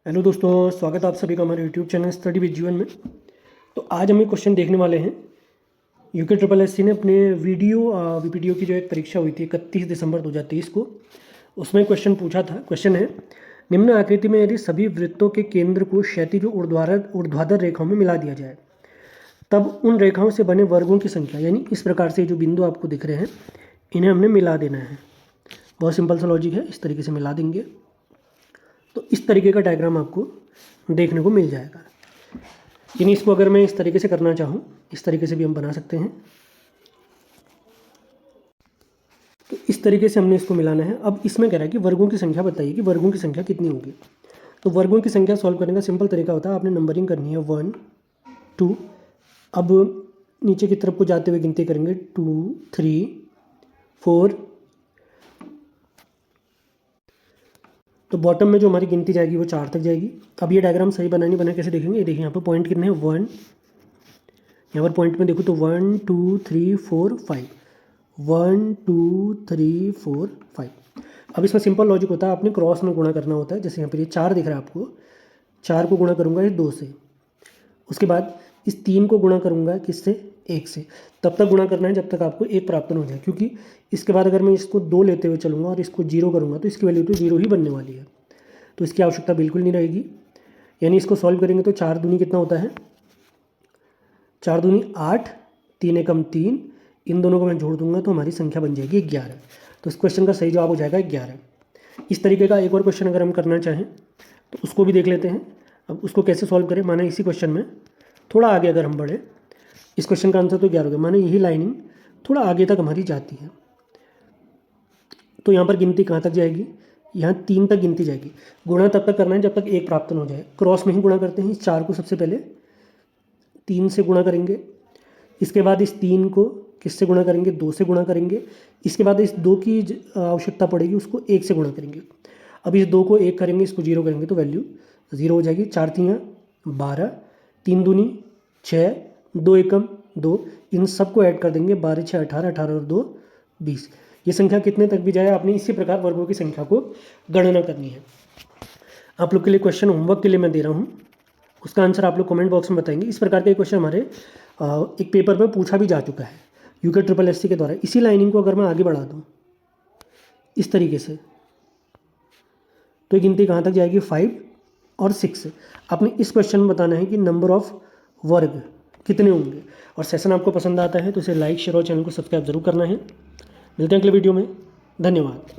Hello दोस्तों, स्वागत है आप सभी का हमारे यूट्यूब चैनल स्टडी विद जीवन में। तो आज हम एक क्वेश्चन देखने वाले हैं। यूके ट्रिपल एससी ने अपने वीपीडीओ की जो एक परीक्षा हुई थी 31 दिसंबर 2023 को, उसमें क्वेश्चन पूछा था। क्वेश्चन है, निम्न आकृति में यदि सभी वृत्तों के केंद्र को क्षैतिज ऊर्ध्वाधर रेखाओं में मिला दिया जाए तब उन रेखाओं से बने वर्गों की संख्या, यानी इस प्रकार से जो बिंदु आपको दिख रहे हैं इन्हें हमने मिला देना है। बहुत सिंपल सा लॉजिक है, इस तरीके से मिला देंगे तो इस तरीके का डायग्राम आपको देखने को मिल जाएगा। यानी इसको अगर मैं इस तरीके से करना चाहूँ, इस तरीके से भी हम बना सकते हैं। तो इस तरीके से हमने इसको मिलाना है। अब इसमें कह रहा है कि वर्गों की संख्या बताइए कि वर्गों की संख्या कितनी होगी। तो वर्गों की संख्या सॉल्व करने का सिंपल तरीका होता है, आपने नंबरिंग करनी है 1 2। अब नीचे की तरफ को जाते हुए गिनती करेंगे 2 3 4। तो बॉटम में जो हमारी गिनती जाएगी वो 4 तक जाएगी। अब ये डायग्राम सही बना नहीं बना कैसे देखेंगे, ये देखिए यहाँ पर पॉइंट कितने हैं 1, यहाँ पर पॉइंट में देखो तो 1 2 3 4 5, 1 2 3 4 5। अब इसमें सिंपल लॉजिक होता है, आपने क्रॉस में गुणा करना होता है। जैसे यहाँ पर ये 4 दिख रहा है आपको, 4 को गुणा करूँगा ये 2 से, उसके बाद इस 3 को गुणा करूँगा किससे, 1 से। तब तक गुणा करना है जब तक आपको 1 प्राप्त न हो जाए, क्योंकि इसके बाद अगर मैं इसको 2 लेते हुए चलूँगा और इसको 0 करूँगा तो इसकी वैल्यू तो 0 ही बनने वाली है, तो इसकी आवश्यकता बिल्कुल नहीं रहेगी। यानी इसको सॉल्व करेंगे तो 4 दूनी कितना होता है, 4 दूनी 8, 3 एकम 3, इन दोनों को मैं जोड़ दूंगा तो हमारी संख्या बन जाएगी 11। तो इस क्वेश्चन का सही जवाब हो जाएगा 11। इस तरीके का एक और क्वेश्चन अगर हम करना चाहें तो उसको भी देख लेते हैं। अब उसको कैसे सॉल्व करें, माने इसी क्वेश्चन में थोड़ा आगे अगर हम बढ़े, इस क्वेश्चन का आंसर तो 11 हो गया, माने यही लाइनिंग थोड़ा आगे तक हमारी जाती है। तो यहाँ पर गिनती कहाँ तक जाएगी, यहाँ 3 तक गिनती जाएगी। गुणा तब तक करना है जब तक 1 प्राप्त न हो जाए। क्रॉस में ही गुणा करते हैं। इस 4 को सबसे पहले 3 से गुणा करेंगे, इसके बाद इस 3 को किससे गुणा करेंगे, 2 से गुणा करेंगे। इसके बाद इस 2 की आवश्यकता पड़ेगी, उसको 1 से गुणा करेंगे। अब इस 2 को 1 करेंगे, इसको 0 करेंगे तो वैल्यू 0 हो जाएगी। 4 3 12, 3 दूनी 6, 2 एकम 2, इन सबको ऐड कर देंगे, 12 6 18, 18 और 2 20। ये संख्या कितने तक भी जाए, आपने इसी प्रकार वर्गों की संख्या को गणना करनी है। आप लोग के लिए क्वेश्चन होमवर्क के लिए मैं दे रहा हूँ, उसका आंसर आप लोग कमेंट बॉक्स में बताएंगे। इस प्रकार के क्वेश्चन हमारे एक पेपर में पूछा भी जा चुका है यूके ट्रिपल एससी के द्वारा। इसी लाइनिंग को अगर मैं आगे बढ़ा दूँ इस तरीके से तो गिनती कहाँ तक जाएगी, 5 और 6। आपने इस क्वेश्चन में बताना है कि नंबर ऑफ वर्ग कितने होंगे। और सेशन आपको पसंद आता है तो इसे लाइक शेयर और चैनल को सब्सक्राइब जरूर करना है। मिलते हैं अगले वीडियो में, धन्यवाद।